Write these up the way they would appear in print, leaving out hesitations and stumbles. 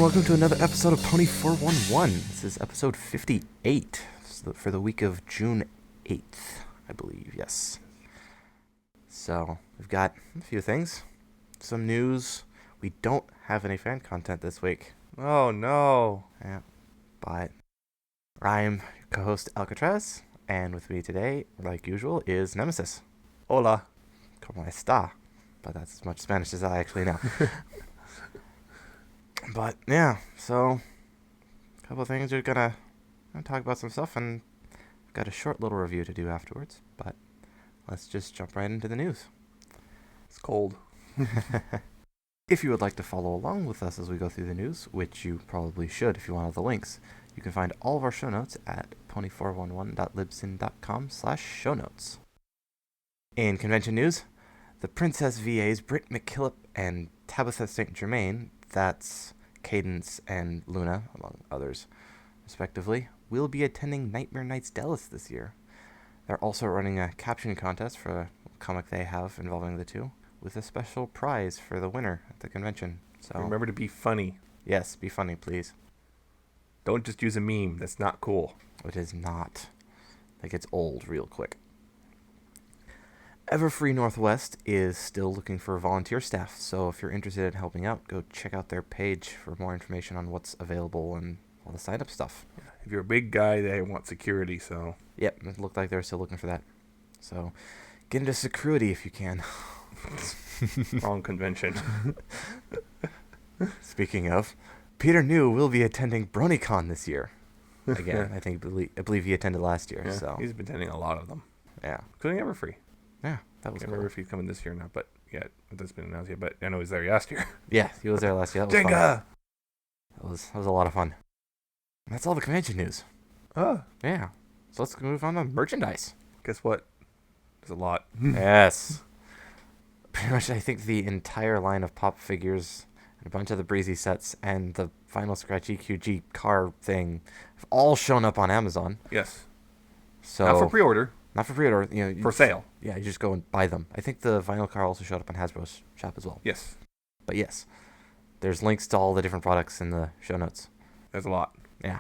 and welcome to another episode of Pony 411. This is episode 58 for the week of June 8th, I believe, yes. So, we've got a few things, some news. We don't have any fan content this week. Oh, no. Yeah, but I'm your co-host Alca7raz, and with me today, like usual, is Nemesis. Hola. Como esta? But that's as much Spanish as I actually know. But yeah, so a couple of things. We're gonna talk about some stuff, and I've got a short little review to do afterwards. But let's just jump right into the news. It's cold. If you would like to follow along with us as we go through the news, which you probably should if you want all the links, you can find all of our show notes at pony411.libsyn.com/show notes. In convention news, the Princess VAs Britt McKillop and Tabitha St. Germain, that's Cadence and Luna, among others, respectively, will be attending Nightmare Nights Dallas this year. They're also running a caption contest for a comic they have involving the two, with a special prize for the winner at the convention. So Remember to be funny. yes, be funny, please. Don't just use a meme. That's not cool. It is not. That gets old real quick. Everfree Northwest is still looking for volunteer staff, so if you're interested in helping out, go check out their page for more information on what's available and all the sign-up stuff. If you're a big guy, they want security, so... Yep, it looked like they're still looking for that. So, get into security if you can. Wrong convention. Speaking of, Peter New will be attending BronyCon this year. Again, I believe he attended last year, Yeah, so... he's been attending a lot of them. Yeah. Including Everfree. Yeah, that was Can't cool. remember if he's coming this year or not, but yet it hasn't been announced yet. But I know he's there last year. Yeah, he was there last year. That was fun. Jenga! That was a lot of fun. And that's all the convention news. Oh, Yeah. So let's move on to merchandise. guess what? There's a lot. Yes. Pretty much, I think the entire line of pop figures and a bunch of the Breezy sets and the Final Scratch EQG car thing have all shown up on Amazon. Yes. So Not for pre-order. Not for pre-order. For sale. Yeah, you just go and buy them. I think the vinyl car also showed up on Hasbro's shop as well. Yes. But yes, there's links to all the different products in the show notes. There's a lot. Yeah.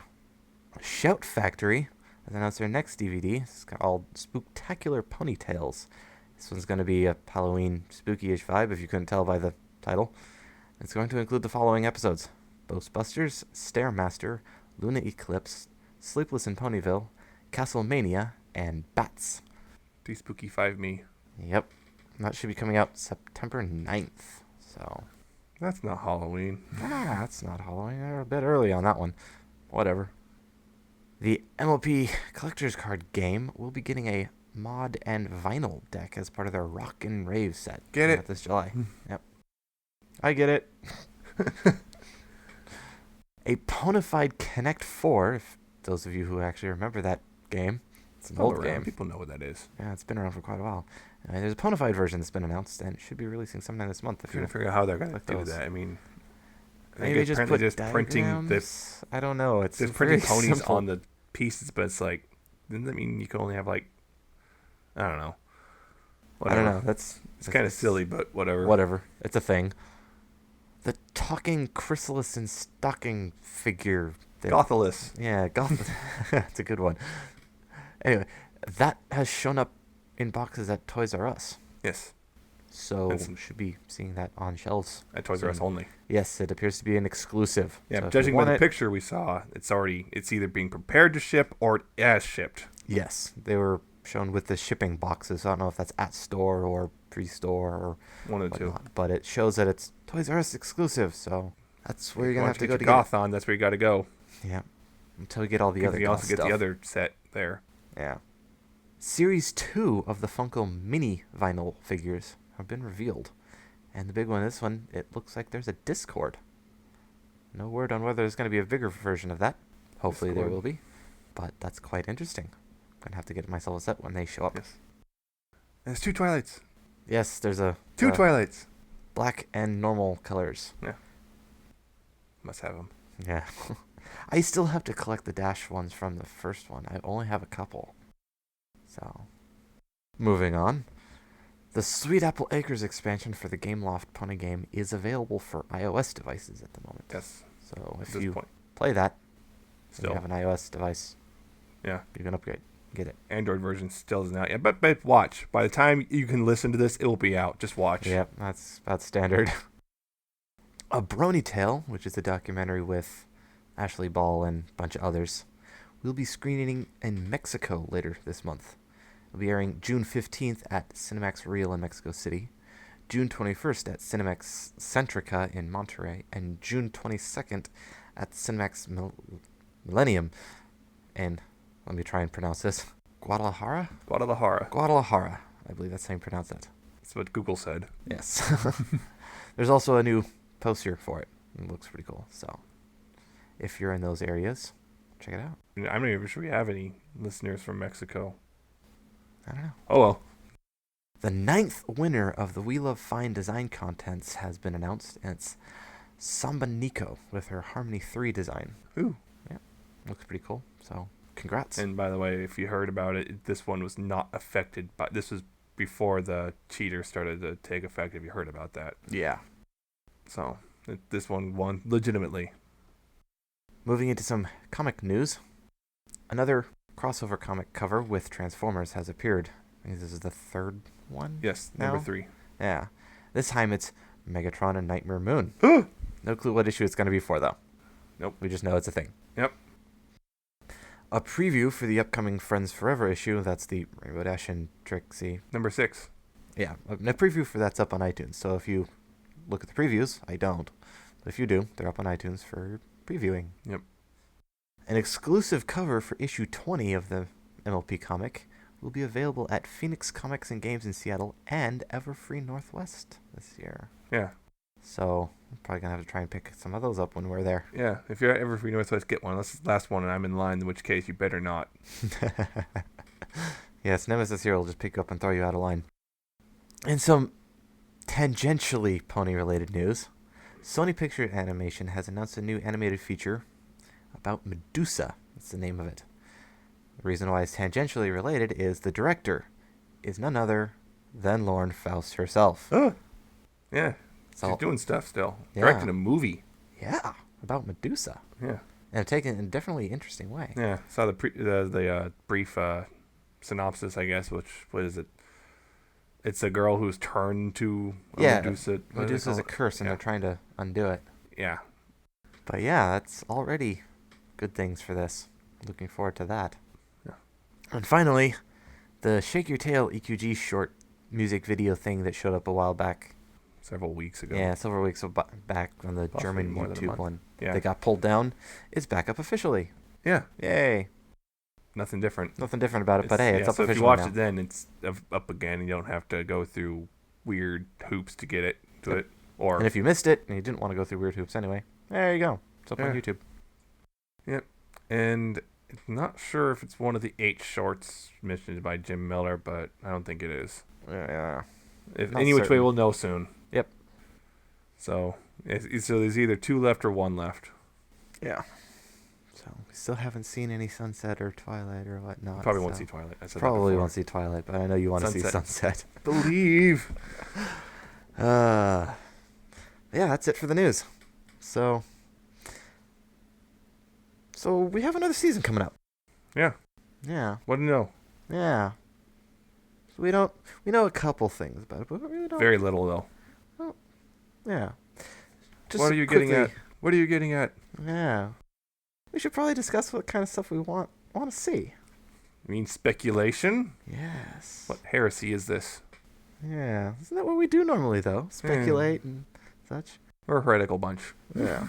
Shout Factory has announced their next DVD. It's called Spooktacular Ponytails. This one's going to be a Halloween spooky-ish vibe, if you couldn't tell by the title. It's going to include the following episodes: Ghostbusters, Stairmaster, Luna Eclipse, Sleepless in Ponyville, Castlemania, and Bats. Spooky 5 me. Yep. That should be coming out September 9th. So, That's not Halloween. that's not Halloween. They're a bit early on that one. Whatever. The MLP Collector's Card game will be getting a mod and vinyl deck as part of their Rock and Rave set. Get coming it? out this July. Yep. I get it. A Ponified Connect 4, if those of you who actually remember that game. It's an old game. People know what that is. Yeah, it's been around for quite a while. There's a Ponified version that's been announced, and it should be releasing sometime this month. If Trying you to figure out how they're going like to do those. that. I mean, I maybe think just apparently put printing diagrams. I don't know. It's just very printing ponies simple. on the pieces, but it's like, doesn't that mean you can only have like, I don't know. Whatever. I don't know. It's kind of silly, but whatever. Whatever. It's a thing. The talking chrysalis and stocking figure. Gothalis. Yeah, It's a good one. Anyway, that has shown up in boxes at Toys R Us. Yes. So That's- we should be seeing that on shelves. At Toys R Us only. Yes, it appears to be an exclusive. Yeah, So if you judging by want the it- picture we saw, it's either being prepared to ship or it has shipped. Yes, they were shown with the shipping boxes. I don't know if that's at store or pre-store or One of the two. whatnot, but it shows that it's Toys R Us exclusive. So that's where you're gonna have to go to get get Gothon. That's where you got to go. it. Yeah, until we get all the other You also get stuff. the other set there. Yeah. Series 2 of the Funko Mini vinyl figures have been revealed. And the big one, this one, it looks like there's a Discord. No word on whether there's going to be a bigger version of that. Hopefully there Discord. will be. But that's quite interesting. I'm going to have to get myself a set when they show up. Yes. There's 2 Twilights. Yes, there's a 2 Twilights. black and normal colors. Yeah. Must have them. Yeah. I still have to collect the Dash ones from the first one. I only have a couple. So, moving on. The Sweet Apple Acres expansion for the Gameloft Pony game is available for iOS devices at the moment. Yes. So So at if this you point. play that, and Still. you have an iOS device, Yeah. you can upgrade. Get it. Android version still isn't out yet. But watch. By the time you can listen to this, it will be out. Just watch. Yep, that's about standard. A Brony Tale, which is a documentary with Ashley Ball and a bunch of others, will be screening in Mexico later this month. It'll be airing June 15th at Cinemax Real in Mexico City, June 21st at Cinemax Centrica in Monterrey, and June 22nd at Cinemax Millennium in, let me try and pronounce this, Guadalajara? Guadalajara. I believe that's how you pronounce it. That's what Google said. Yes. There's also a new poster for it. It looks pretty cool. So if you're in those areas, check it out. I'm not even sure we have any listeners from Mexico. I don't know. Oh, well. The 9th winner of the We Love Fine Design contests has been announced, and it's Samba Nico with her Harmony 3 design. Ooh. Yeah, looks pretty cool. So congrats. And by the way, if you heard about it, this one was not affected by... This was before the cheater started to take effect, if you heard about that. Yeah. So, this one won legitimately. Moving into some comic news. Another crossover comic cover with Transformers has appeared. I think this is the third one? Yes, now? number 3. Yeah. This time it's Megatron and Nightmare Moon. No clue what issue it's going to be for, though. Nope. We just know it's a thing. Yep. A preview for the upcoming Friends Forever issue. That's the Rainbow Dash and Trixie. Number 6. Yeah, a preview for that's up on iTunes. So if you look at the previews, I don't. But if you do, they're up on iTunes for previewing. Yep. An exclusive cover for issue 20 of the MLP comic will be available at Phoenix Comics and Games in Seattle and Everfree Northwest this year. Yeah. So I'm probably going to have to try and pick some of those up when we're there. Yeah, if you're at Everfree Northwest, get one. This is the last one and I'm in line, in which case you better not. Yes, Nemesis here will just pick you up and throw you out of line. And some tangentially pony-related news. Sony Picture Animation has announced a new animated feature about Medusa. That's the name of it. The reason why it's tangentially related is the director is none other than Lauren Faust herself. Oh, yeah. So, She's doing stuff still. Yeah. Directing a movie. Yeah, about Medusa. Yeah. And taken in a definitely interesting way. Yeah. Saw the brief synopsis, I guess, which, what is it? It's a girl who's turned to Medusa. Medusa's a curse, and Yeah. they're trying to undo it. Yeah. But yeah, that's already good things for this. Looking forward to that. Yeah. And finally, the Shake Your Tail EQG short music video thing that showed up a while back. Several weeks ago. Yeah, several weeks back on the Possibly German more than a YouTube month. one. Yeah. They got pulled down. It's back up officially. Yeah. Yay. Nothing different. Nothing different about it, but hey, it's up so officially if you watch now. it then, it's up again. You don't have to go through weird hoops to get it to it. Or And if you missed it and you didn't want to go through weird hoops anyway, there you go. It's up on Yeah. YouTube. Yep. And I'm not sure if it's one of the 8 shorts mentioned by Jim Miller, but I don't think it is. Yeah. If Not any which way, certain. we'll know soon. Yep. So there's either 2 left or 1 left. Yeah. So we still haven't seen any sunset or twilight or whatnot. Probably won't so see Twilight. I said that Probably before. won't see twilight, but I know you want to see Sunset. sunset. Believe. Yeah, that's it for the news. So we have another season coming up. Yeah. Yeah. What do you know? Yeah. So we know a couple things about it, but we really don't. Very little though. Yeah. Just What are you getting quickly- at? What are you getting at? Yeah. We should probably discuss what kind of stuff we want to see. You mean speculation? Yes. What heresy is this? Yeah. Isn't that what we do normally, though? Speculate and such. We're a heretical bunch. Yeah.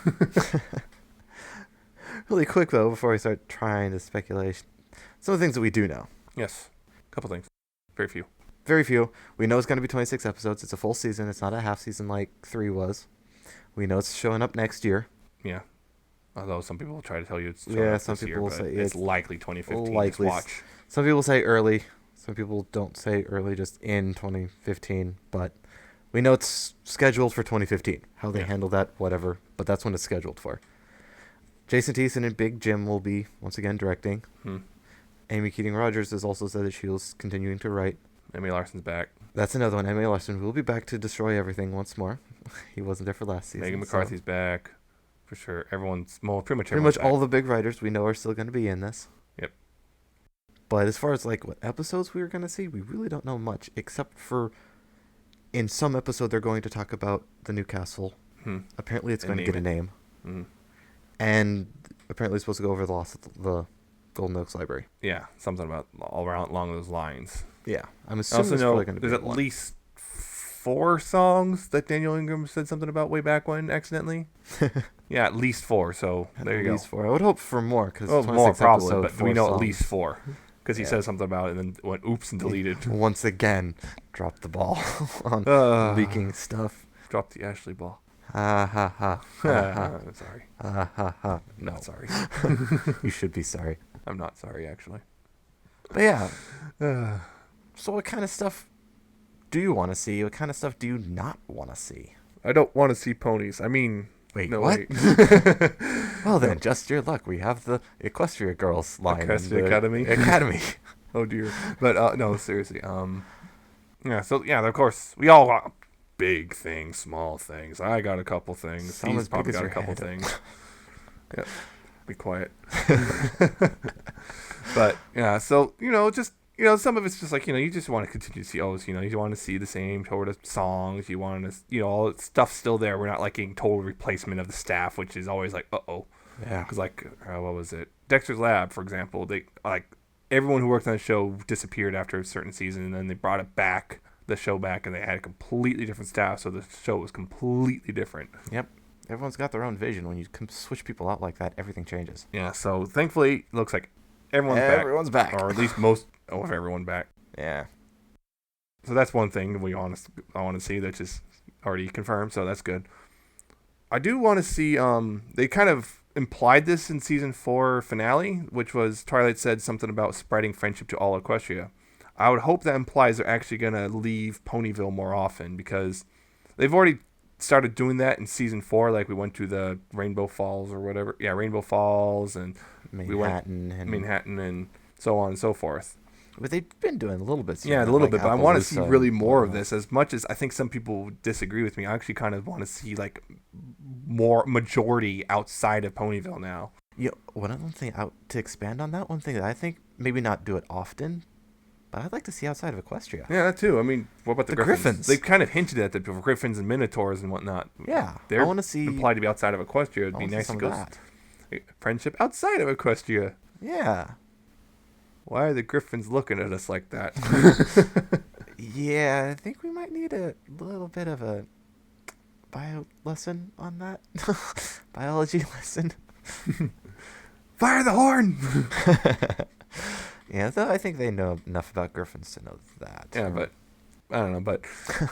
Really quick, though, before we start trying to speculate, some of the things that we do know. Yes. Couple things. Very few. Very few. We know it's going to be 26 episodes. It's a full season. It's not a half season like 3 was. We know it's showing up next year. Yeah. Although some people will try to tell you it's Yeah, up some this people year, will but say it's it's likely 2015. likely. Just watch. Some people say early. Some people don't say early, just in 2015. But we know it's scheduled for 2015. How they handle that, whatever. But that's when it's scheduled for. Jason Thiessen and Big Jim will be, once again, directing. Amy Keating-Rogers has also said that she was continuing to write. Emmy Larson's back. That's another one. Emmy Larson will be back to destroy everything once more. He wasn't there for last season. Megan McCarthy's back. for sure. Pretty much Pretty much all the big writers we know are still going to be in this. Yep. But as far as like what episodes we were going to see, we really don't know much, except for in some episode they're going to talk about the new castle. Apparently it's going to get a name. And apparently it's supposed to go over the loss of the Golden Oaks Library. Yeah, something about along those lines. Yeah, I'm assuming there's probably going to be there's at least 4 songs that Daniel Ingram said something about way back when accidentally. Yeah, at least 4. So there you go. At least 4. I would hope for more because more probably, but we know songs. At least 4 because he says something about it and then went oops and deleted. Once again, dropped the ball on leaking stuff. Dropped the Ashley ball. Ha ha ha. I'm sorry. Ha ha ha. No, Not sorry. You should be sorry. I'm not sorry actually. But yeah. So what kind of stuff do you want to see? What kind of stuff do you not want to see? I don't want to see ponies. I mean, wait, no, what? Wait. Well then, just your luck. We have the Equestria Girls line. Equestria Academy. Academy. Oh dear. But no, seriously. Yeah. So yeah, of course, we all want big things, small things. I got a couple things. He's probably got a couple things. Yeah. Be quiet. But yeah, so just. Some of it's just like, you just want to continue to see, you want to see the same sort of songs. You want to, all the stuff's still there. We're not like getting total replacement of the staff, which is always like, uh-oh. Yeah. Because like, what was it? Dexter's Lab, for example, they everyone who worked on the show disappeared after a certain season, and then they brought the show back, and they had a completely different staff, so the show was completely different. Yep. Everyone's got their own vision. When you switch people out like that, everything changes. Yeah, so thankfully, it looks like everyone's back. Or at least most of everyone back. Yeah. So that's one thing I want to see that's just already confirmed, so that's good. I do want to see, they kind of implied this in season 4 finale, which was Twilight said something about spreading friendship to all Equestria. I would hope that implies they're actually going to leave Ponyville more often, because they've already started doing that in season 4, like we went to the Rainbow Falls or whatever. Yeah, Rainbow Falls and Manhattan and so on and so forth. But they've been doing a little bit. Yeah, a little bit. But I want to see really more of this. As much as I think some people disagree with me, I actually kind of want to see like more majority outside of Ponyville now. Yeah, one other thing to expand on that, one thing that I think maybe not do it often, but I'd like to see outside of Equestria. Yeah, that too. I mean, what about the Griffins? They've kind of hinted at the Griffins and Minotaurs and whatnot. Yeah, they're I want to see implied to be outside of Equestria. It'd be nice to go friendship outside of Equestria. Yeah. Why are the Griffins looking at us like that? Yeah, I think we might need a little bit of a bio lesson on that. Biology lesson. Fire the horn! Yeah, though I think they know enough about Griffins to know that. Yeah, but I don't know. But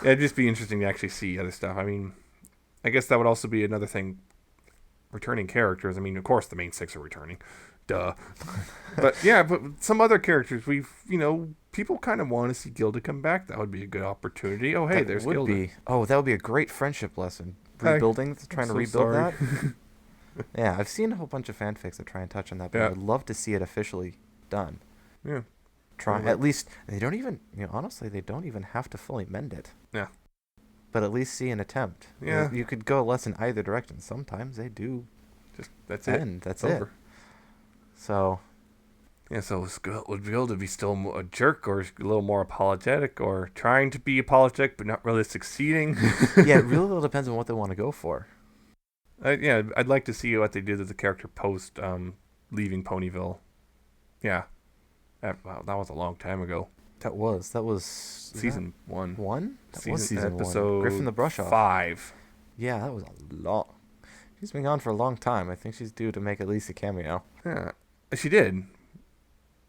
it'd just be interesting to actually see other stuff. I mean, I guess that would also be another thing. Returning characters. I mean, of course, the main 6 are returning. Duh. But yeah, but some other characters, people kind of want to see Gilda come back. That would be a good opportunity. Oh, hey, there's Gilda. That would be a great friendship lesson. Trying to rebuild that. Yeah, I've seen a whole bunch of fanfics that try and touch on that, but I'd love to see it officially done. Yeah. At least, they don't even, honestly, they don't even have to fully mend it. Yeah. But at least see an attempt. Yeah. You could go less in either direction. Sometimes they do. That's end. It. That's it. So. Yeah, so would Gilda be still a jerk or a little more apologetic or trying to be apologetic but not really succeeding? Yeah, it really all depends on what they want to go for. I'd like to see what they did with the character post leaving Ponyville. Yeah. That was a long time ago. That was season 1. That was season episode 1. Griffin the Brush Off. 5. Yeah, that was a long. She's been gone for a long time. I think she's due to make at least a cameo. Yeah, she did.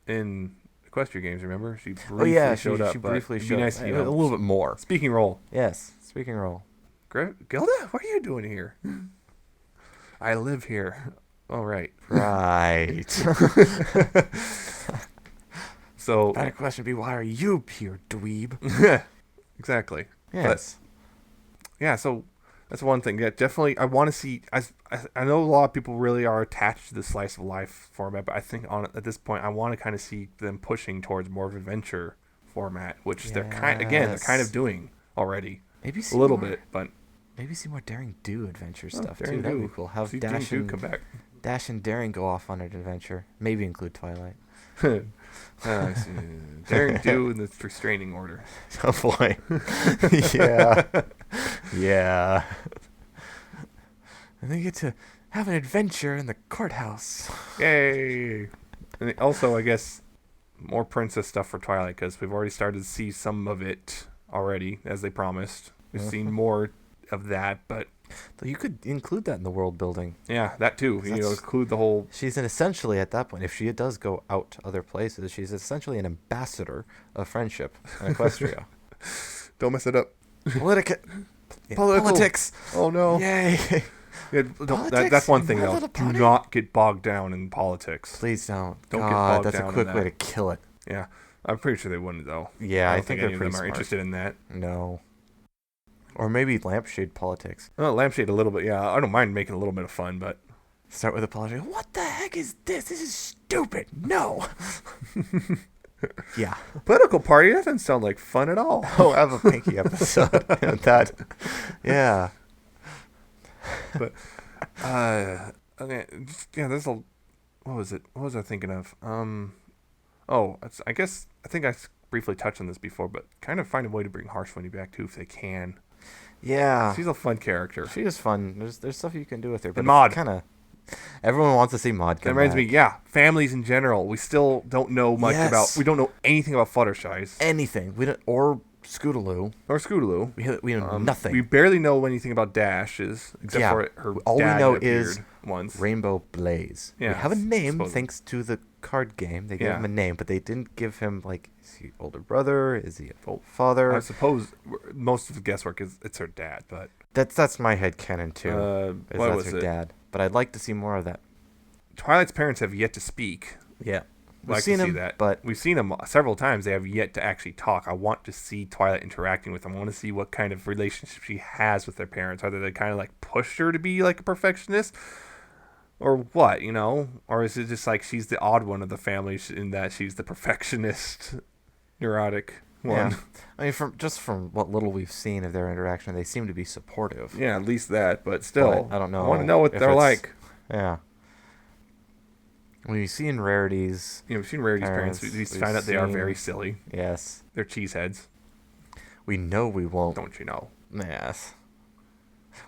In Equestria Games, remember? She briefly showed up. She briefly showed up. Nice to, a little bit more. Speaking role. Yes, speaking role. Gilda, what are you doing here? I live here. All right. Right. So that question would be, why are you here, dweeb? Exactly. Yes. But, so that's one thing. Yeah, definitely. I want to see. I know a lot of people really are attached to the slice of life format, but I think at this point, I want to kind of see them pushing towards more of adventure format, which they're kind of doing already. Maybe a little bit, but Maybe see more Daring Do adventure stuff Daring too. That'd Do. be cool. Have See Dash Daring and Do come back. Dash and Daring go off on an adventure. Maybe include Twilight. Daring Do in the restraining order. Oh boy. Yeah. Yeah. And they get to have an adventure in the courthouse. Yay! And also, I guess, more princess stuff for Twilight, because we've already started to see some of it already, as they promised. We've seen more of that, but... Though you could include that in the world building. Yeah, that too. You know, include the whole... She's essentially, at that point, if she does go out to other places, she's essentially an ambassador of friendship in Equestria. Don't mess it up. Politics. Oh, no. Yay. Yeah, that's one thing, though. Do not get bogged down in politics. Please don't. Don't God, get bogged that's down a quick in way that. to kill it. Yeah, I'm pretty sure they wouldn't, though. Yeah, I I don't think any they're of pretty them are smart. interested in that. No. Or maybe lampshade politics. Oh, lampshade a little bit, yeah. I don't mind making a little bit of fun, but... Start with a politics. What the heck is this? This is stupid. No. Yeah. Political party? That doesn't sound like fun at all. Oh, I have a Pinky episode. That. Yeah. But, okay, yeah, there's a... What was it? What was I thinking of? I think I briefly touched on this before, but kind of find a way to bring Harshwini back, too, if they can. Yeah. She's a fun character. She is fun. There's stuff you can do with her. But And Maud. Kind of... Everyone wants to see Maud come That reminds back. me, yeah, families in general. We still don't know much about... We don't know anything about Fluttershy's. Anything. We don't... Or Scootaloo. Or Scootaloo. We know nothing. We barely know anything about Dash's, except for her all we dad know appeared is once. Rainbow Blaze. Yeah, we have a name supposedly. thanks to the card game. They gave Yeah. him a name, but they didn't give him, like, is he older brother? Is he a father? I suppose most of the guesswork is it's her dad, but... That's my headcanon, too. what that's was her it? dad. But I'd like to see more of that. Twilight's parents have yet to speak. Yeah. We've seen to see him, that. but... We've seen them several times. They have yet to actually talk. I want to see Twilight interacting with them. I want to see what kind of relationship she has with their parents. Either they kind of like pushed her to be like a perfectionist, or what, you know? Or is it just like she's the odd one of the family in that she's the perfectionist, neurotic one? Yeah. I mean, from what little we've seen of their interaction, they seem to be supportive. Yeah, at least that. But still, But I don't know. I want to know what if they're it's- like. Yeah. We've seen Rarity's. You know, we've seen Rarity's parents. We We've find out they are seen- very silly. Yes. They're cheeseheads. We know we won't. Don't you know? Yes.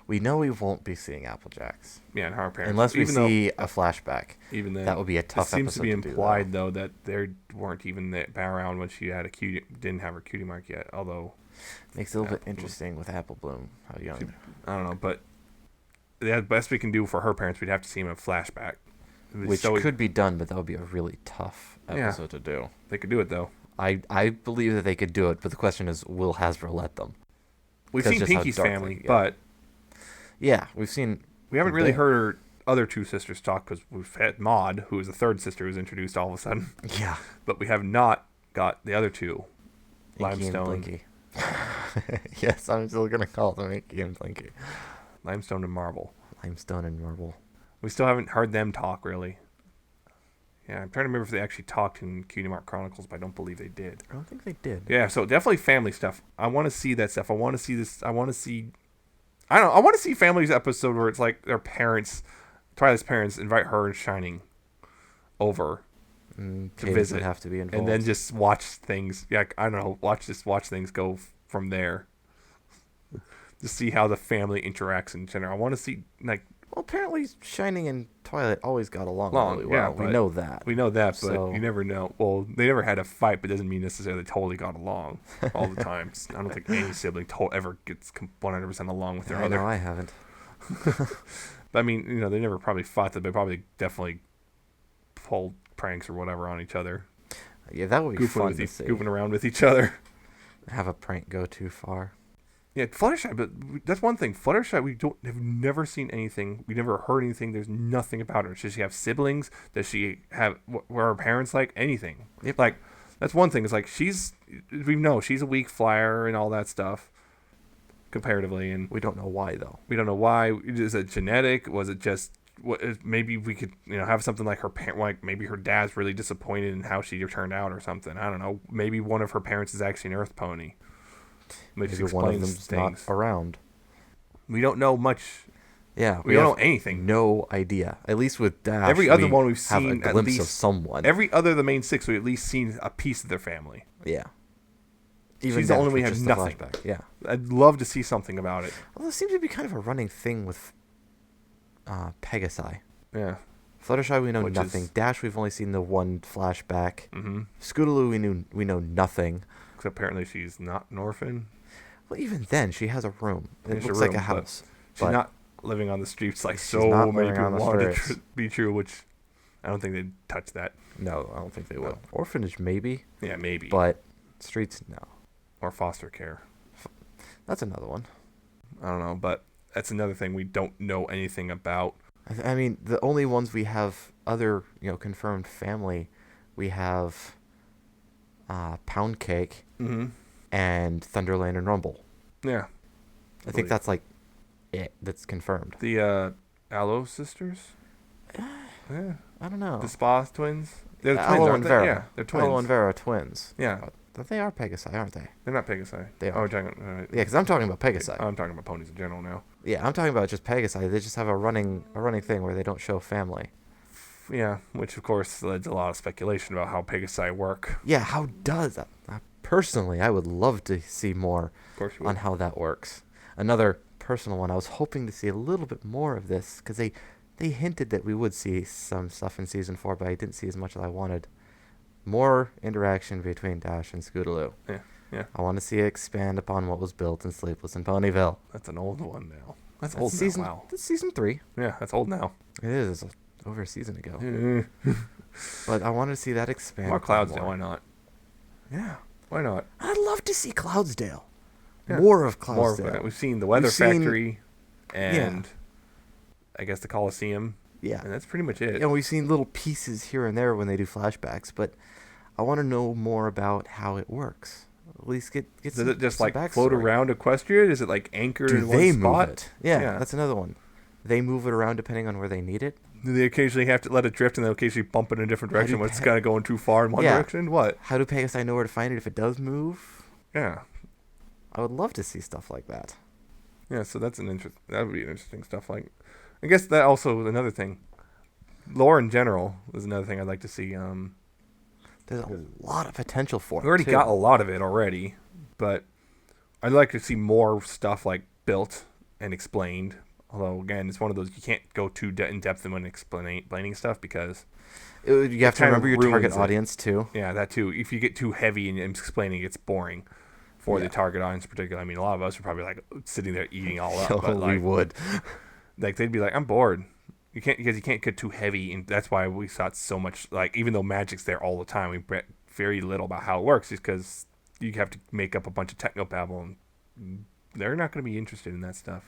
We know we won't be seeing Applejacks. Yeah, and our parents. Unless we even see a flashback. Even then, that would be a it tough seems to be episode to do, implied though that they weren't even around when she had didn't have her cutie mark yet. Although Makes it a little bit interesting with Apple Bloom. How young. I don't know, but the best we can do for her parents, we'd have to see them in a flashback. Which could be done, but that would be a really tough episode to do. They could do it though. I believe that they could do it, but the question is, will Hasbro let them? We've Because seen just how Pinky's dark family, they get. but Yeah, we've seen. we haven't really They- heard her other two sisters talk because we've had Maud, who is the third sister, who's introduced all of a sudden, Yeah. but we have not got the other two, Inky and Limestone, Blinky. Yes, I'm still gonna call them Inky and Blinky. Limestone and Marble. Limestone and Marble. We still haven't heard them talk really. Yeah, I'm trying to remember if they actually talked in Cutie Mark Chronicles, but I don't believe they did. I don't think they did. Yeah, so definitely family stuff. I want to see that stuff. I want to see this. I want to see. I don't know. I want to see Family's episode where it's like their parents, Twilight's parents, invite her and Shining over to Cadence visit, would have to be involved. and then just watch things. Yeah, I don't know. Watch things go from there. To see how the family interacts in general. I want to see like. Well, apparently Shining and Twilight always got along really yeah, well. We but know that. We know that, but So- you never know. Well, they never had a fight, but doesn't mean necessarily they totally got along all the time. I don't think any sibling ever gets 100% along with their I other. know I haven't. But I mean, you know, they never probably fought. That they probably definitely pulled pranks or whatever on each other, Yeah, that would be fun to see. goofing around with each other. Have a prank go too far. Yeah, Fluttershy, but that's one thing. Fluttershy, we have never seen anything. We never heard anything. There's nothing about her. Does she have siblings? Does she have were her parents like? Anything? Yep. Like, that's one thing. It's like we know she's a weak flyer and all that stuff, comparatively, and We don't know why though. we don't know why. Is it genetic? Was it just maybe we could have something like her parent, like maybe her dad's really disappointed in how she turned out or something. I don't know. Maybe one of her parents is actually an Earth pony. Which Maybe one of explains them's not things. around. We don't know much. Yeah, We don't know anything. No idea. At least with Dash, Every other one we've have seen a at glimpse least of someone. Every other of the main 6, we've at least seen a piece of their family. Yeah. She's the only one we have just nothing. Yeah. I'd love to see something about it. Well, it seems to be kind of a running thing with Pegasi. Yeah. Fluttershy, we know nothing. Dash, we've only seen the one flashback. Mm-hmm. Scootaloo, we know nothing. Because apparently she's not an orphan. Well, even then, she has a room. It looks room, like a house. She's not living on the streets like so many people want it to be true, which I don't think they'd touch that. No, I don't think they will. Orphanage, maybe. Yeah, maybe. But streets, no. Or foster care. That's another one. I don't know, but that's another thing we don't know anything about. I mean, the only ones we have other, confirmed family, we have Pound Cake and Thunderland and Rumble. Yeah. I think that's like it. That's confirmed. The Aloe sisters? Yeah. I don't know. The Spa twins? They're twins, Aloe aren't and they? Vera. Yeah, they're twins. Aloe and Vera are twins. Yeah. But they are Pegasi, aren't they? They're not Pegasi. They are. Oh, we're talking, Yeah, because I'm talking about Pegasi. I'm talking about ponies in general now. Yeah, I'm talking about just Pegasi. They just have a running thing where they don't show family. Yeah, which of course leads a lot of speculation about how Pegasi work. Yeah, how does that? Personally, I would love to see more on how that works. Another personal one, I was hoping to see a little bit more of this because they hinted that we would see some stuff in Season 4, but I didn't see as much as I wanted. More interaction between Dash and Scootaloo. Yeah. I want to see it expand upon what was built in Sleepless in Ponyville. That's an old one now. That's old season, now. Wow. That's Season 3. Yeah, that's old now. It is. It's over a season ago. But I wanted to see that expand. More Cloudsdale, why not? Yeah. Why not? I'd love to see Cloudsdale. Yeah. More of Cloudsdale. We've seen the Weather Factory and I guess the Coliseum. Yeah. And that's pretty much it. Yeah, we've seen little pieces here and there when they do flashbacks, but I want to know more about how it works. At least get Does some, it just some like backstory. float around Equestria? Is it like anchored in one spot? Move it? Yeah, that's another one. They move it around depending on where they need it. Do they occasionally have to let it drift and they'll occasionally bump it in a different direction when it's kind of going too far in one direction? What? How do Pegasi know where to find it if it does move? Yeah. I would love to see stuff like that. Yeah, so that would be interesting stuff. Like, I guess that also another thing. Lore in general is another thing I'd like to see. There's a lot of potential for it. We already got a lot of it already, but I'd like to see more stuff like built and explained. Although, again, it's one of those you can't go too in depth when explaining stuff because you have to remember your target audience too. Yeah, that too. If you get too heavy in explaining, it's boring for the target audience in particular. I mean, a lot of us are probably like sitting there eating all up. But like, we would. Like they'd be like, "I'm bored." You can't get too heavy, and that's why we thought so much. Like even though magic's there all the time, we read very little about how it works, is because you have to make up a bunch of technobabble, and they're not going to be interested in that stuff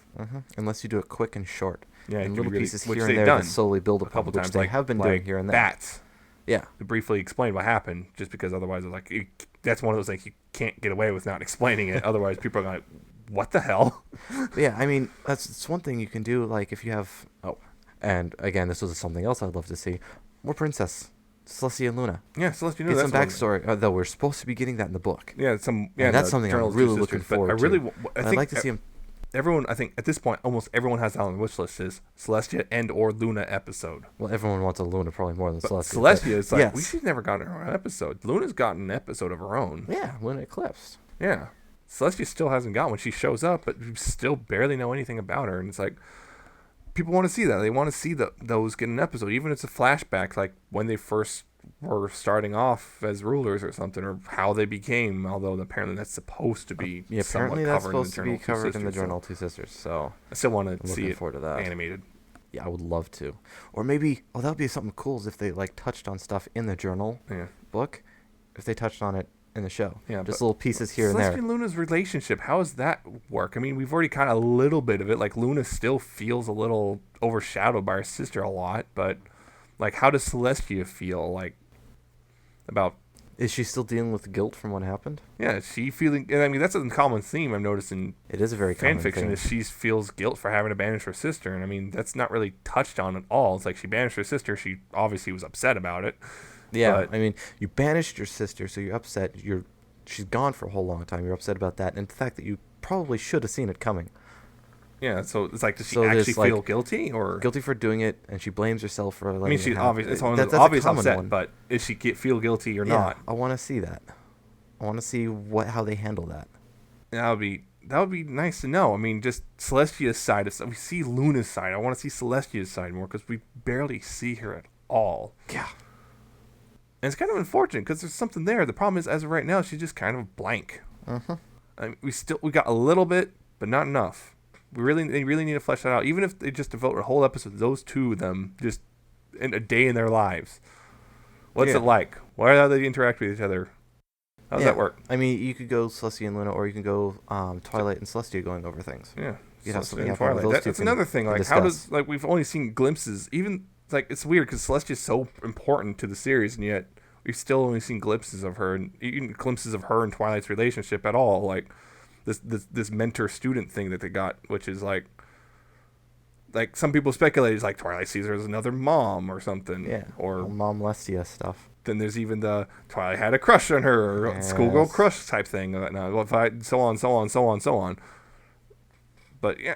unless you do it quick and short. Yeah, and little pieces here and there that slowly build up a couple times. They have been doing here and there. Bats. Yeah, to briefly explain what happened, just because otherwise, that's one of those things you can't get away with not explaining it. Otherwise, people are like, "What the hell?" Yeah, I mean it's one thing you can do. Like if you have and again, this was something else I'd love to see. More Princess Celestia and Luna. Yeah, Celestia. Get some backstory. Though we're supposed to be getting that in the book. Yeah, that's something I'm really looking forward to. I'd like to see him. Everyone, I think at this point, almost everyone has that on the wish list is Celestia and or Luna episode. Well, everyone wants a Luna probably more than Celestia. Celestia is like, she's never gotten her own episode. Luna's gotten an episode of her own. Yeah, Luna Eclipsed. Yeah. Celestia still hasn't got one. She shows up, but we still barely know anything about her. And it's like, people want to see that. They want to see those get an episode, even if it's a flashback, like when they first were starting off as rulers or something, or how they became. Although apparently that's supposed to be apparently that's supposed to be covered in the Journal Two Sisters. So I still want to see it forward to that. Animated. Yeah, I would love to. Or maybe that would be something cool is if they like touched on stuff in the journal book, if they touched on it in the show. Yeah, just little pieces here and there. Celestia and Luna's relationship, how does that work? I mean, we've already kind of a little bit of it. Like Luna still feels a little overshadowed by her sister a lot, but like, how does Celestia feel like about? Is she still dealing with guilt from what happened? Yeah, is she feeling? And I mean, that's a common theme I've noticed in it is a very fan fiction. Is she feels guilt for having to banish her sister, and I mean that's not really touched on at all. It's like she banished her sister. She obviously was upset about it. Yeah, I mean, you banished your sister, so you're upset. She's gone for a whole long time. You're upset about that, and the fact that you probably should have seen it coming. Yeah, so it's like, does she So actually there's, like, feel guilty, or? guilty for doing it, and she blames herself for I mean, letting she's it obvious. happen. It's on That's the a obvious common upset, one. but is she feel guilty or Yeah, not? I want to see that. I want to see how they handle that. That would be nice to know. I mean, just Celestia's side of stuff. We see Luna's side. I want to see Celestia's side more because we barely see her at all. Yeah. And it's kind of unfortunate because there's something there. The problem is, as of right now, she's just kind of blank. Uh-huh. I mean, we got a little bit, but not enough. They really need to flesh that out. Even if they just devote a whole episode to those two of them, just in a day in their lives. What's it like? Why do they interact with each other? How does that work? I mean, you could go Celestia and Luna, or you can go Twilight and Celestia going over things. Yeah, You have something and happen where those two That's can another thing. Like, how discuss. does, like, we've only seen glimpses. Even, like, it's weird because Celestia's so important to the series, and yet we've still only seen glimpses of her, and even glimpses of her and Twilight's relationship at all. Like this mentor student thing that they got, which is like some people speculate is like Twilight sees her as another mom or something. Yeah. Or Mom Lestia stuff. then there's even the Twilight had a crush on her, or schoolgirl crush type thing. So on. But yeah,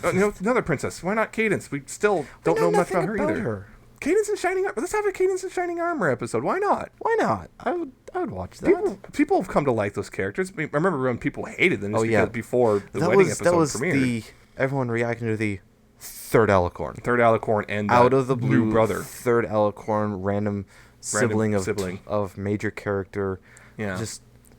another princess. Why not Cadence? We still don't know much about her either. Cadence and Shining Armor. Let's have a Cadence and Shining Armor episode. Why not? Why not? I would watch that. People have come to like those characters. I remember when people hated them. Because before the wedding episode that was premiered. Everyone reacting to the third Alicorn. Third Alicorn and the out of the blue brother. Third Alicorn, random sibling of major character. Yeah.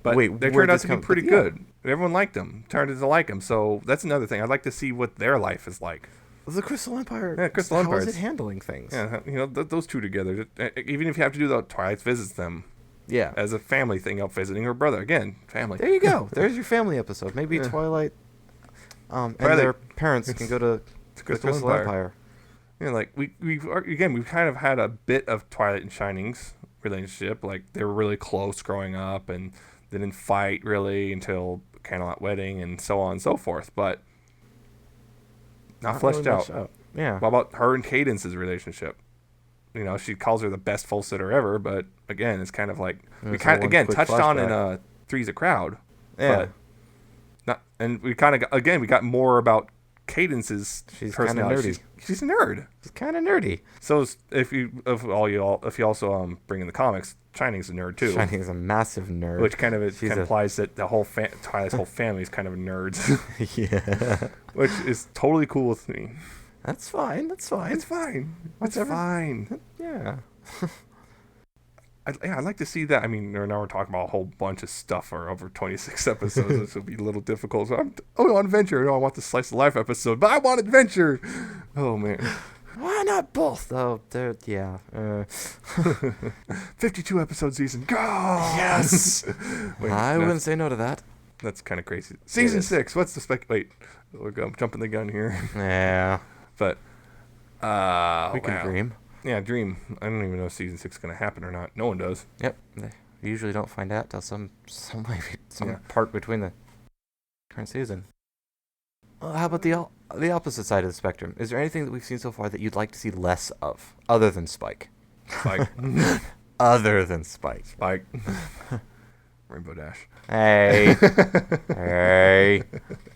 But they turned out to be pretty good. Everyone liked them. Turned out to like them. So that's another thing. I'd like to see what their life is like. The Crystal Empire. Yeah, Crystal Empire. How is it handling things? Yeah, those two together. Even if you have to do the Twilight visits them. Yeah. As a family thing, out visiting her brother. Again, family. There you go. There's your family episode. Maybe Twilight and their parents can go to the Crystal Empire. Yeah, like we've kind of had a bit of Twilight and Shining's relationship. Like, they were really close growing up, and they didn't fight really until Candlelight Wedding and so on and so forth. But not fleshed out. Yeah. What about her and Cadence's relationship? She calls her the best full sitter ever, but again, it's kind of like we kind of touched on in Three's a Crowd. Yeah. But we got more about Cadence's personality. She's a nerd. She's kind of nerdy. So if you also bring in the comics, Shining's a nerd too. Shining's a massive nerd. Which kind of implies that the whole Twilight's whole family is kind of nerds. Yeah. Which is totally cool with me. That's fine. It's fine. It's fine. Yeah. I'd like to see that. I mean, now we're talking about a whole bunch of stuff for over 26 episodes. This will be a little difficult. So I want adventure. No, I want the slice of life episode, but I want adventure. Oh man. Why not both? Oh, yeah. 52 episode season. Go! Yes. I wouldn't say no to that. That's kind of crazy. Season 6. What's the Wait, I'm jumping the gun here. Yeah. But we can dream. Yeah, dream. I don't even know if season 6 is going to happen or not. No one does. Yep. We usually don't find out till some part between the current season. Well, how about the opposite side of the spectrum? Is there anything that we've seen so far that you'd like to see less of, other than Spike? Other than Spike. Spike. Rainbow Dash. Hey. Hey.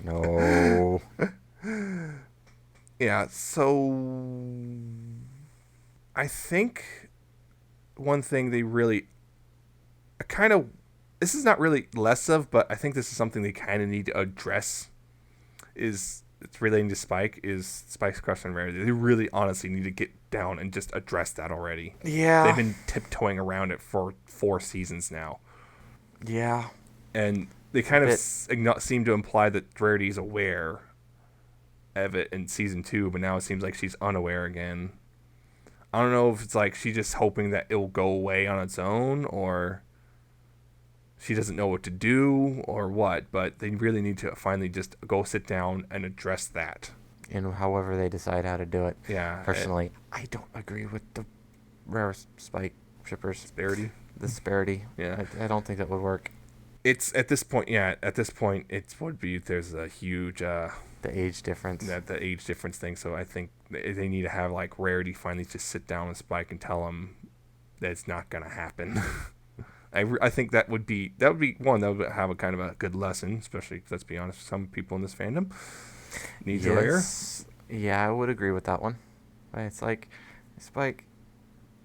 No. Yeah, so I think one thing they really this is not really less of, but I think this is something they kind of need to address, it's relating to Spike, is Spike's crush on Rarity. They really honestly need to get down and just address that already. Yeah. They've been tiptoeing around it for 4 seasons now. Yeah. And they kind of seem to imply that Rarity's aware of it in season 2, but now it seems like she's unaware again. I don't know if it's like she's just hoping that it'll go away on its own, or she doesn't know what to do, or what, but they really need to finally just go sit down and address that. And however they decide how to do it. Yeah. Personally, I don't agree with the Rare Spike shippers. Disparity? The disparity. Yeah. I don't think that would work. It's at this point, it would be, there's a huge the age difference. The age difference thing. So I think they need to have like Rarity finally just sit down with Spike and tell him that it's not gonna happen. I think that would be one that would have a kind of a good lesson, especially, let's be honest, some people in this fandom. needs a lawyer. Yeah, I would agree with that one. But it's like, Spike,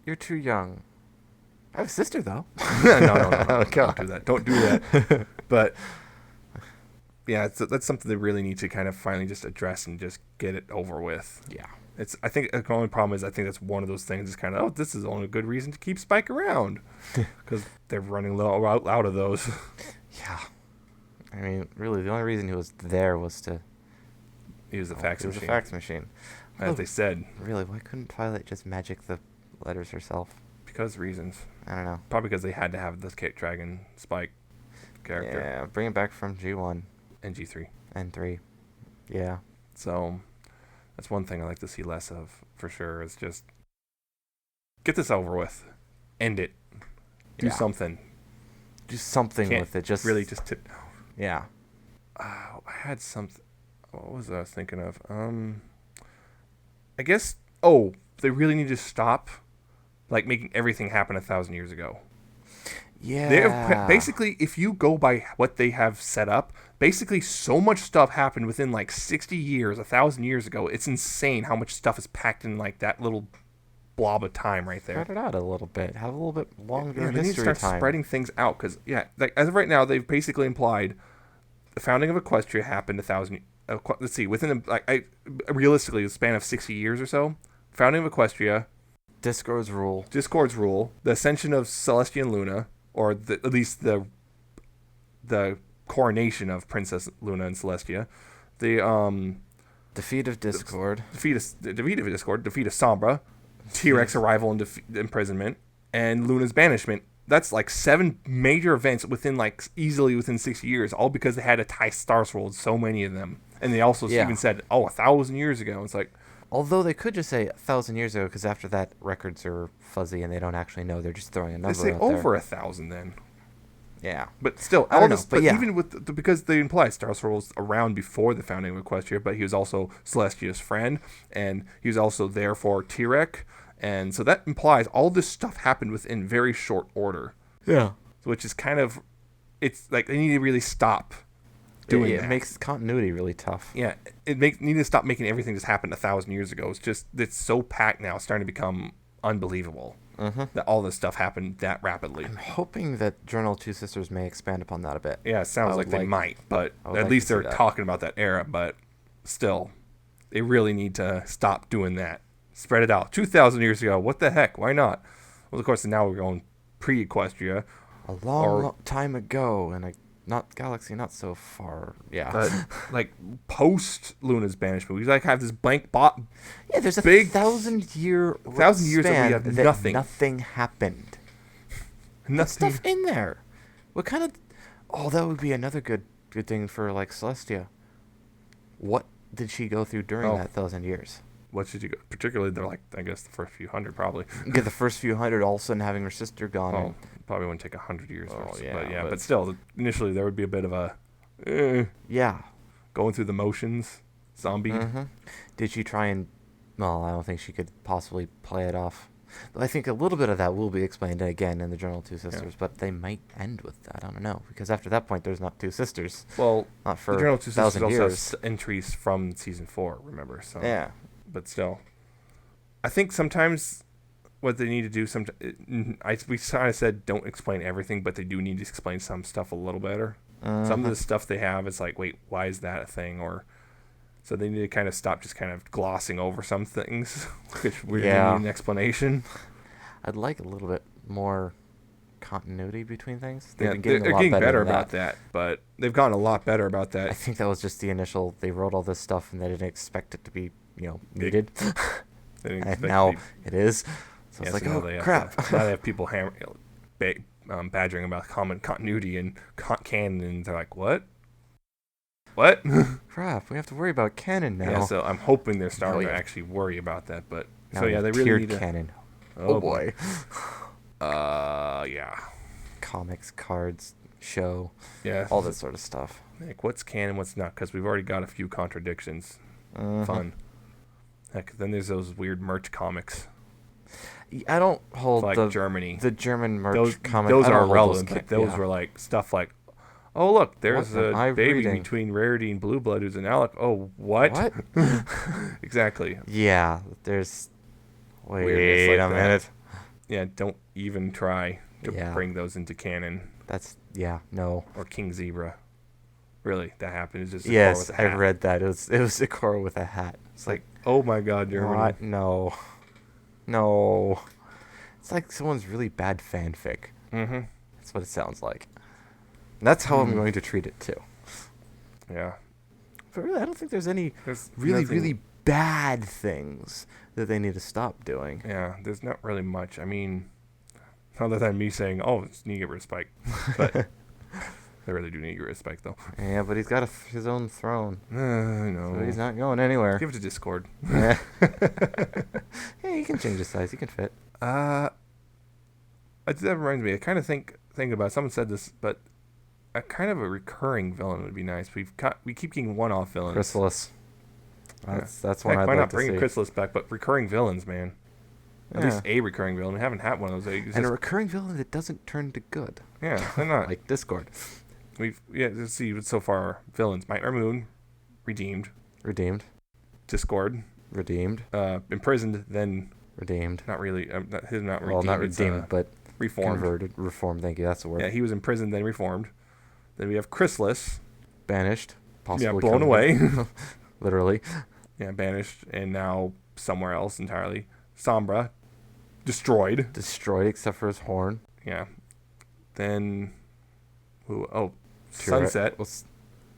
you're too young. I have a sister, though. No. Oh, Don't do that. Don't do that. But yeah, that's something they really need to kind of finally just address and just get it over with. Yeah. I think the only problem is I think that's one of those things is kind of, this is only a good reason to keep Spike around. Because they're running low out of those. Yeah. I mean, really, the only reason he was there was to... He was a fax machine. He was a fax machine. As they said. Really, why couldn't Twilight just magic the letters herself? Because reasons. I don't know. Probably because they had to have the Dragon Spike character. Yeah, bring it back from G1. And G3. And 3. Yeah. So, that's one thing I like to see less of, for sure, is just get this over with. End it. Do something. Do something with it. Just really just... yeah. I had something... What was I was thinking of? I guess... Oh, they really need to stop making everything happen 1,000 years ago. Yeah. Basically, if you go by what they have set up, basically so much stuff happened within 60 years, 1,000 years ago. It's insane how much stuff is packed in that little blob of time right there. Spread it out a little bit. Have a little bit longer history they need to start time. spreading things out because, as of right now, they've basically implied the founding of Equestria happened 1,000. Let's see, within realistically the span of 60 years or so, founding of Equestria, Discord's rule, the ascension of Celestia and Luna, or at least the coronation of Princess Luna and Celestia, the defeat of Discord, defeat of Sombra, T-Rex arrival and imprisonment, and Luna's banishment. That's 7 major events easily within 60 years, all because they had to tie Star Swirls, so many of them. And they also even said, 1,000 years ago. It's although they could just say 1,000 years ago, because after that, records are fuzzy and they don't actually know. They're just throwing a number out there. They say over 1,000 then. Yeah. But still, I don't know. But even with because they imply Star Swirl was around before the founding of Equestria, but he was also Celestia's friend, and he was also there for T-Rex. And so that implies all this stuff happened within very short order. Yeah. Which is kind of, it's they need to really stop doing that. It makes continuity really tough. Yeah. Need to stop making everything just happen 1,000 years ago. It's so packed now. It's starting to become unbelievable that all this stuff happened that rapidly. I'm hoping that Journal of Two Sisters may expand upon that a bit. Yeah, it sounds like they might, but at least they're talking about that era. But still, they really need to stop doing that. Spread it out. 2,000 years ago, what the heck? Why not? Well, of course, now we're going pre-Equestria. A long time ago in a galaxy not so far. Yeah. Post Luna's banishment, we have this blank bot. Yeah, there's a big 1,000 year that we have nothing. Nothing happened. Nothing. Stuff in there. What kind of... Oh, that would be another good thing for Celestia. What did she go through during that 1,000 years? What should you go? Particularly, they're I guess the first few hundred probably. Get the first few hundred, all of a sudden having her sister gone. Oh, probably wouldn't take 100 years. Yeah, but still, initially there would be a bit of a. Going through the motions, zombie. Mm-hmm. Did she try and? Well, I don't think she could possibly play it off. But I think a little bit of that will be explained again in the Journal of Two Sisters, but they might end with that. I don't know, because after that point, there's not two sisters. Well, not for the Journal of Two Sisters also years. has entries from season 4. Remember? So yeah. But still, I think sometimes what they need to do, we kind of said don't explain everything, but they do need to explain some stuff a little better. Some of the stuff they have is wait, why is that a thing? Or so they need to kind of stop just kind of glossing over some things, which we need an explanation. I'd like a little bit more continuity between things. They're getting better about that, but they've gotten a lot better about that. I think that was just the initial. They wrote all this stuff and they didn't expect it to be needed. And now it is. So it's crap. Now they have people badgering about continuity and canon, and they're like, what? What? Crap, we have to worry about canon now. Yeah, so I'm hoping they're starting to actually worry about that. But now they really need canon. Oh boy. Comics, cards, show. Yeah. All that sort of stuff. What's canon, what's not? Because we've already got a few contradictions. Fun. Heck, then there's those weird merch comics. I don't hold Germany. The German merch comics. Those are irrelevant, but those were stuff Oh, look, there's What am I a baby reading? between Rarity and Blue Blood who's an Alec. Oh, what? What? Exactly. Yeah, there's. Weirdness Wait like a that. minute. Yeah, don't even try to Yeah. bring those into canon. No. Or King Zebra. Really, that happened. It's just a Yes, with a hat. I read that. It was Ikora with a hat. It's like, oh my God, Germany. what? No. No. It's like someone's really bad fanfic. Mm-hmm. That's what it sounds like. And that's how I'm going to treat it too. Yeah. But really, I don't think there's any There's really, nothing- really bad things that they need to stop doing. Yeah, there's not really much. I mean, other than me saying, oh, it's need to get rid of Spike. But they really do need to get rid of Spike, though. Yeah, but he's got his own throne. I know. So he's not going anywhere. Give it to Discord. Yeah. Yeah, he can change his size. He can fit. That reminds me. I kind of think about. Someone said this, but a kind of a recurring villain would be nice. We keep getting one-off villains. Chrysalis. That's one Heck, I'd why like not to bring see. Chrysalis back? But recurring villains, man. At Yeah. least a recurring villain. We haven't had one of those. And a recurring villain that doesn't turn to good. Yeah, why not? Like Discord. Let's see. So far, villains: Nightmare Moon, redeemed. Redeemed. Discord, Redeemed. imprisoned, then Redeemed. not really. Not redeemed. Well, not redeemed, but reformed. converted. Reformed. Thank you. That's the word. Yeah, he was imprisoned, then reformed. Then we have Chrysalis. Banished. Possibly blown away. Literally. Yeah, banished, and now somewhere else entirely. Sombra, destroyed. Destroyed except for his horn. Yeah. Then, who? Oh, Tyra- Sunset, was-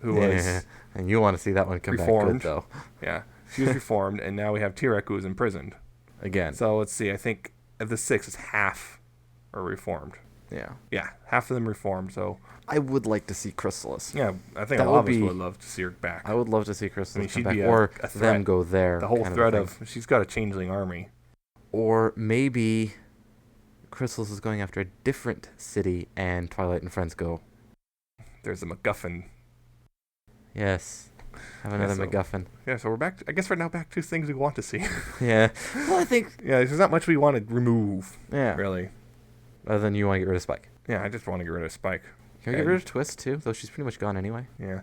who yeah. was And you want to see that one come reformed. back good, though. Yeah, she was reformed, and now we have Tirek, who is imprisoned. Again. So let's see. I think of the 6, it's half are reformed. Yeah. Yeah, half of them reformed. So I would like to see Chrysalis. yeah, I think That a lot would of us be- would love to see her back. I would love to see Chrysalis she'd come be back. Or a threat. them go there. The whole kind threat thing. of she's got a changeling army. Or maybe Chrysalis is going after a different city and Twilight and friends go, There's a MacGuffin. yes, have another so- MacGuffin. Yeah, so we're back. I guess we're now back to things we want to see. Yeah. Well, I think, Yeah, there's not much we want to remove, yeah. really. Other than you want to get rid of Spike. Yeah, I just want to get rid of Spike. Can we get rid of Twist, too? Though she's pretty much gone anyway. Yeah.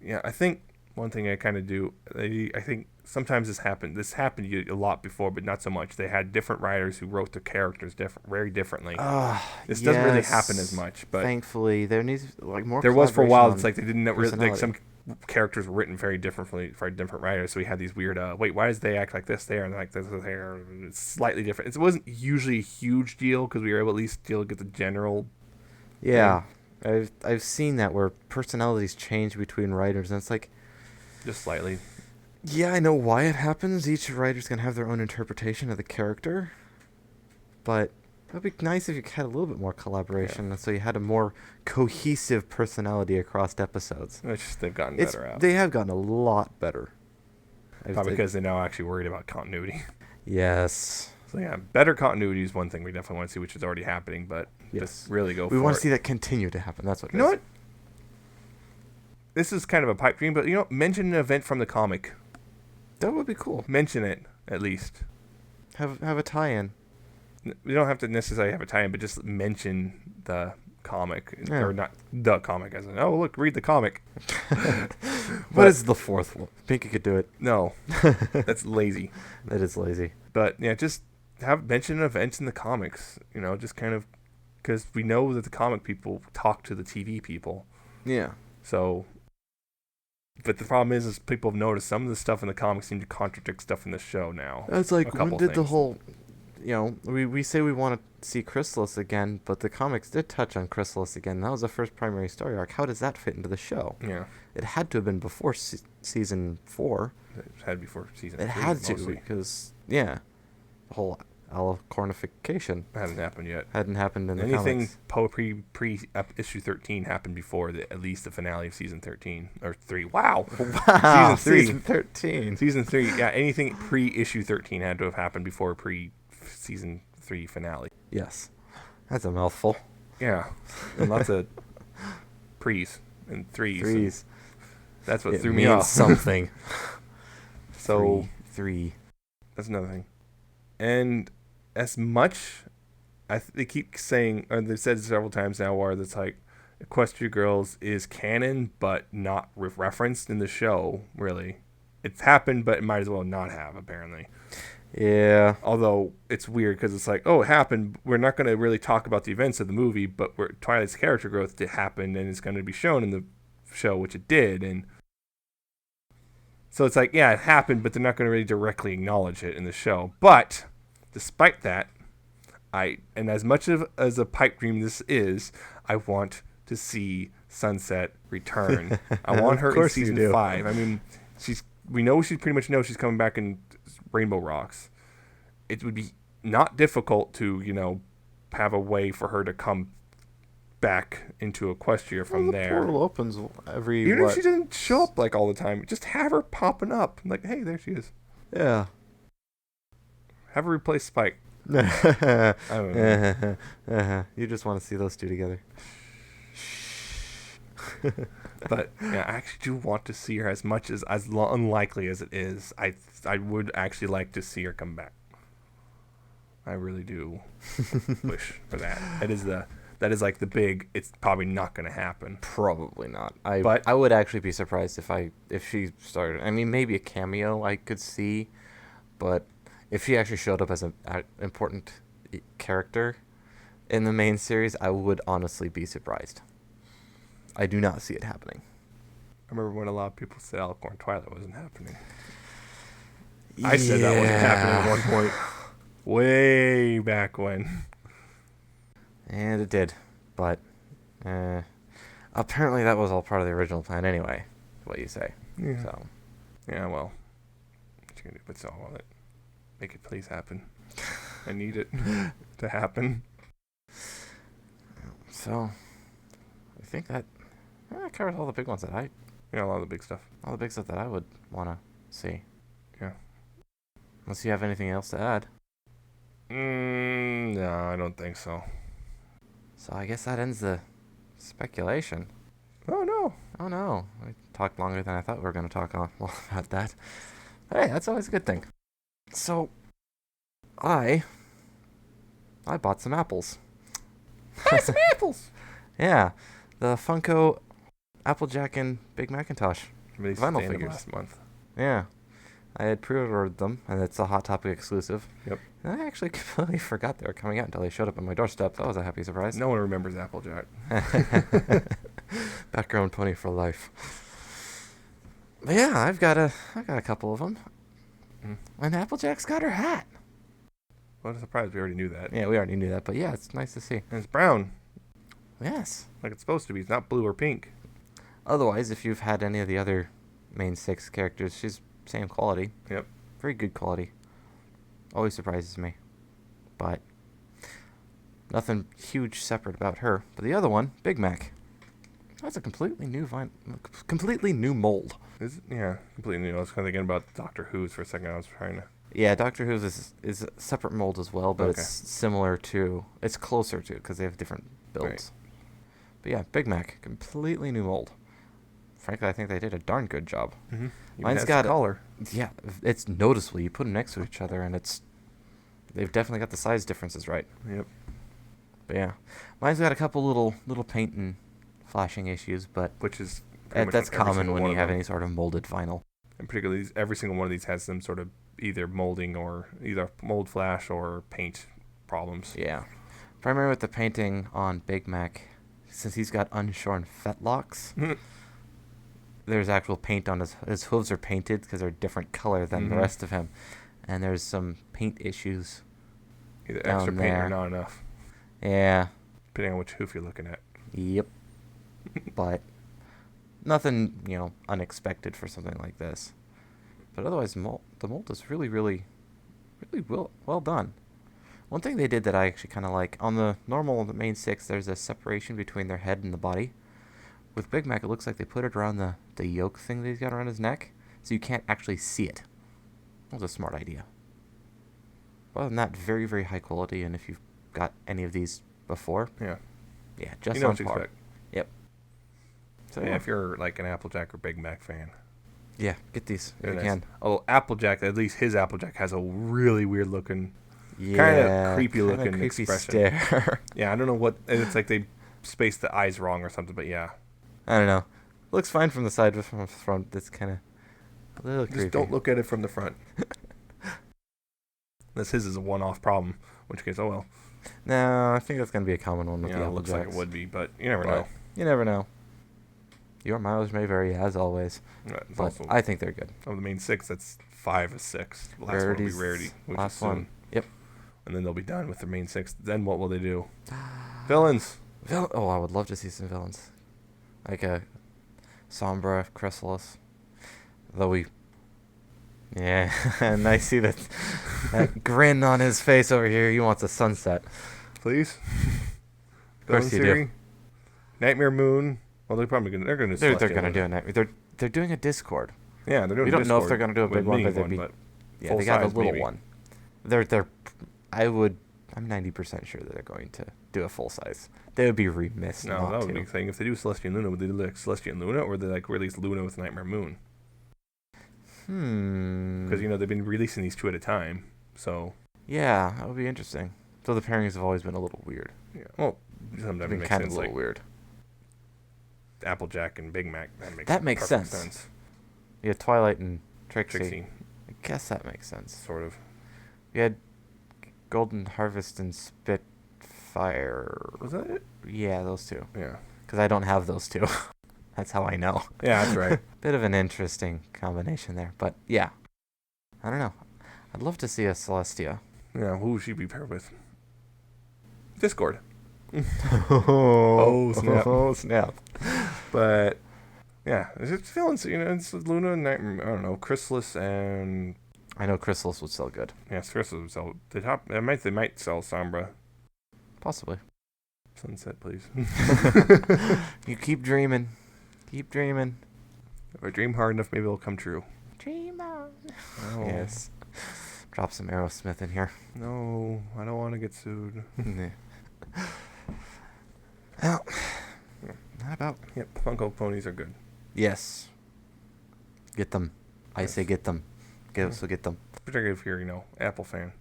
Yeah, I think one thing I kind of do, I think sometimes this happened a lot before, but not so much. They had different writers who wrote their characters very differently. This doesn't really happen as much, but thankfully, there needs like more. there was for a while. collaboration It's like they didn't know, like personality. some characters were written very differently by different writers. So we had these weird, wait, why does they act like this there and like this there? It's slightly different. It wasn't usually a huge deal because we were able to at least still get the general. Yeah, I've seen that where personalities change between writers, and it's like, Just slightly. yeah, I know why it happens. Each writer's gonna have their own interpretation of the character, but it would be nice if you had a little bit more collaboration, so you had a more cohesive personality across episodes. Which they've gotten better at. They have gotten a lot better. Probably because they're now actually worried about continuity. Yes. So yeah, better continuity is one thing we definitely want to see, which is already happening, but Yes. just really go for it. We want to see that continue to happen. That's what it You know is. what? This is kind of a pipe dream, but mention an event from the comic. That would be cool. Mention it, at least. Have a tie-in. You don't have to necessarily have a tie-in, but just mention the comic. Yeah. Or not the comic, as in, oh, look, read the comic. What is the fourth one? Pinky could do it. No, that's lazy. That is lazy. But, yeah, just mention events in the comics. Just kind of, because we know that the comic people talk to the TV people. Yeah. So, but the problem is people have noticed some of the stuff in the comics seem to contradict stuff in the show now. That's like, A when couple did the things. whole... we say we want to see Chrysalis again, but the comics did touch on Chrysalis again. That was the first primary story arc. How does that fit into the show? Yeah, It had to have been before season 4. it had before season. It 3, had to, mostly. because, yeah, the whole alicornification It hasn't happened yet. hadn't happened in the Anything comics. pre issue 13 happened before at least the finale of season 13 or 3. Wow, Wow, season 3. season 13. Season 3. Yeah, anything pre issue 13 had to have happened before season 3 finale. Yes. That's a mouthful. Yeah, and lots of pre's and threes. Threes. That's what It threw me means off. something. So Three. that's another thing. And as much, they keep saying, or they've said it several times now, where it's like, Equestria Girls is canon, but not referenced in the show, really. It's happened, but it might as well not have, apparently. Yeah. Although, it's weird, because it's like, oh, it happened. We're not going to really talk about the events of the movie, but Twilight's character growth did happen, and it's going to be shown in the show, which it did, and so it's like, yeah, it happened, but they're not going to really directly acknowledge it in the show. But, despite that, and as much as a pipe dream this is, I want to see Sunset return. I want her in season 5. I mean, we pretty much know she's coming back in Rainbow Rocks. It would be not difficult to, have a way for her to come back into Equestria from there. The portal opens every. Even if she doesn't show up like all the time, just have her popping up. Like, hey, there she is. Yeah. Have her replace Spike. I don't know. You just want to see those two together. But yeah, I actually do want to see her as much as unlikely as it is. I would actually like to see her come back. I really do wish for that. That is like the big. It's probably not going to happen. Probably not. I would actually be surprised if she started. I mean, maybe a cameo I could see, but if she actually showed up as an important character in the main series, I would honestly be surprised. I do not see it happening. I remember when a lot of people said Alicorn Twilight wasn't happening. I said that wasn't happening at one point. Way back when. And it did. But apparently that was all part of the original plan anyway, what you say. Yeah. So. Yeah, well. What you gonna do? But so on it. Make it please happen. I need it to happen. So, I think that covers all the big ones that a lot of the big stuff. All the big stuff that I would want to see. Yeah. Unless you have anything else to add. No, I don't think so. So I guess that ends the speculation. Oh, no. Oh, no. We talked longer than I thought we were going to talk about that. Hey, that's always a good thing. So, I bought some apples. Some apples! Yeah. The Funko Applejack and Big Macintosh vinyl figures. Last month. Yeah. I had pre-ordered them, and it's a Hot Topic exclusive. Yep. And I actually completely forgot they were coming out until they showed up on my doorstep. That was a happy surprise. No one remembers Applejack. Background pony for life. But yeah, I got a couple of them. And Applejack's got her hat. What a surprise. We already knew that. Yeah, we already knew that, but yeah, it's nice to see. And it's brown. Yes. Like it's supposed to be. It's not blue or pink. Otherwise, if you've had any of the other main 6 characters, she's same quality. Yep. Very good quality. Always surprises me. But nothing huge separate about her. But the other one, Big Mac. That's a completely new mold. Yeah, completely new. I was kind of thinking about Doctor Who's for a second. I was trying to... Yeah, Doctor Who's is a separate mold as well, but Okay. it's similar to... It's closer to, because they have different builds. Right. But yeah, Big Mac, completely new mold. Frankly, I think they did a darn good job. Mm-hmm. Mine's got color. Yeah, it's noticeable. You put them next to each other, and they've definitely got the size differences right. Yep. But yeah, mine's got a couple little paint and flashing issues, but Which is that's common when you have any sort of molded vinyl. And particularly, every single one of these has some sort of either molding or either mold flash or paint problems. Yeah, primarily with the painting on Big Mac, since he's got unshorn fetlocks. There's actual paint on his hooves are painted because they're a different color than the rest of him, and there's some paint issues. Either down extra paint there. or not enough, Yeah. depending on which hoof you're looking at. Yep. But nothing, unexpected for something like this. But otherwise, the mold is really, really, really well done. One thing they did that I actually kind of like, on the main 6, there's a separation between their head and the body. With Big Mac, it looks like they put it around the yoke thing that he's got around his neck, so you can't actually see it. That was a smart idea. Other than that, very, very high quality, and if you've got any of these before, Yeah. just You know on what to par. expect. Yep. So Yeah, if you're like an Applejack or Big Mac fan. yeah, get these if Very you nice. can. Oh, Applejack, at least his Applejack has a really weird looking, Yeah, kind of creepy kinda looking creepy expression. stare. Yeah, I don't know what, and it's like they spaced the eyes wrong or something, but yeah. I don't know. Looks fine from the side, but from the front, it's kind of a little creepy. Just don't look at it from the front. Unless his is a one-off problem, in which case, oh well. No, I think that's going to be a common one with Yeah, the it Applejacks. looks like it would be, but you never know. You never know. Your mileage may vary, as always. It's But also, I think they're good. of the main 6, that's 5 of 6. The last one will be Rarity, which last is soon. one. Yep. And then they'll be done with their main 6. Then what will they do? Villains. Oh, I would love to see some villains. Like a Sombra, Chrysalis. Though we... Yeah, and I see that grin on his face over here. He wants a sunset. Please? Of course you do. Nightmare Moon. Well, they're going to They're going to do a nightmare. They're doing a Discord. Yeah, they're doing. We don't know if they're going to do a big one, but yeah, they got a little one. I'm 90% sure that they're going to do a full size. They would be remiss not to. No, that would be the thing. If they do Celestia and Luna, would they do like Celestia and Luna, or would they like release Luna with Nightmare Moon? Because they've been releasing these 2 at a time, so. Yeah, that would be interesting. So the pairings have always been a little weird. Yeah. Well, sometimes it makes kind sense. of a little weird. Applejack and Big Mac. That makes sense. Yeah, Twilight and Trixie. I guess that makes sense. Sort of. You had Golden Harvest and Spitfire. Was that it? Yeah, those 2. Yeah. Because I don't have those 2. That's how I know. Yeah, that's right. Bit of an interesting combination there. But yeah. I don't know. I'd love to see a Celestia. Yeah, who would she be paired with? Discord. Oh, snap. Oh, snap. But, yeah, it's villains. It's Luna and Nightmare. I don't know, Chrysalis and... I know Chrysalis would sell good. Yes, Chrysalis would sell... They might sell Sombra. Possibly. Sunset, please. You keep dreaming. Keep dreaming. If I dream hard enough, maybe it'll come true. Dream on. Oh. Yes. Drop some Aerosmith in here. No, I don't want to get sued. Well, not about. Yep, Funko ponies are good. Yes. Get them. I say get them. So get them. Particularly if you're, Apple fan.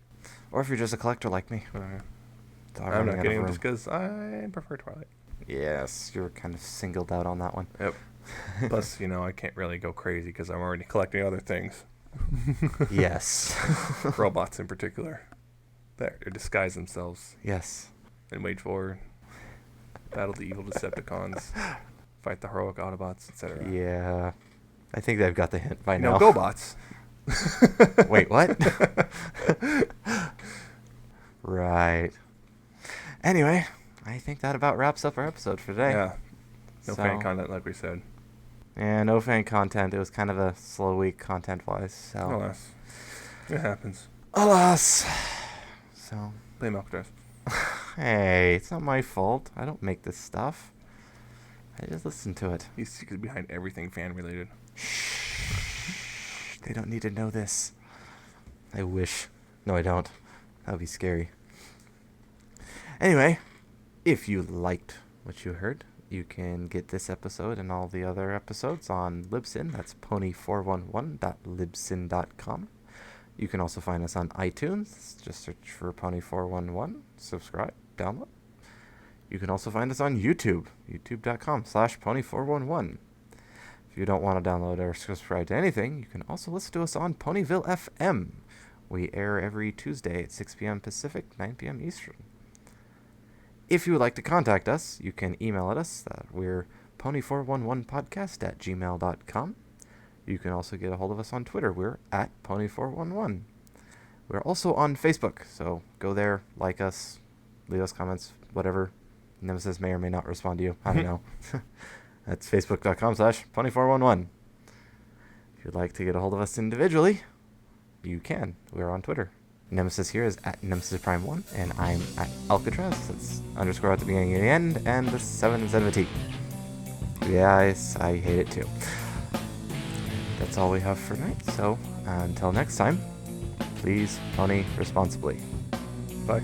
Or if you're just a collector like me. I'm not getting them just because I prefer Twilight. Yes, you were kind of singled out on that one. Yep. Plus, I can't really go crazy because I'm already collecting other things. Yes. Robots in particular. They disguise themselves. Yes. And wage war. Battle the evil Decepticons. Fight the heroic Autobots, etc. Yeah. I think they've got the hint by now. No, GoBots. Wait, what? Right. Anyway, I think that about wraps up our episode for today. Yeah. No fan content, like we said. Yeah, no fan content. It was kind of a slow week content-wise. So. Alas. It happens. Alas. So. Blame Alca7raz. Hey, it's not my fault. I don't make this stuff. I just listen to it. He's secretly behind everything fan-related. Shh. They don't need to know this. I wish. No, I don't. That would be scary. Anyway, if you liked what you heard, you can get this episode and all the other episodes on Libsyn. That's pony411.libsyn.com. You can also find us on iTunes. Just search for Pony411. Subscribe, download. You can also find us on YouTube, youtube.com/Pony411. If you don't want to download or subscribe to anything, you can also listen to us on Ponyville FM. We air every Tuesday at 6 p.m. Pacific, 9 p.m. Eastern. If you would like to contact us, you can email at us. We're pony411podcast@gmail.com. You can also get a hold of us on Twitter. We're at pony411. We're also on Facebook, so go there, like us, leave us comments, whatever. Nemesis may or may not respond to you. I don't know. That's facebook.com/pony411. If you'd like to get a hold of us individually, you can. We're on Twitter. Nemesis here is at NemesisPrime1, and I'm at Alca7raz. That's underscore at the beginning and the end, and the 7 instead of a T. Yes, I hate it too. That's all we have for tonight, so until next time, please pony responsibly. Bye.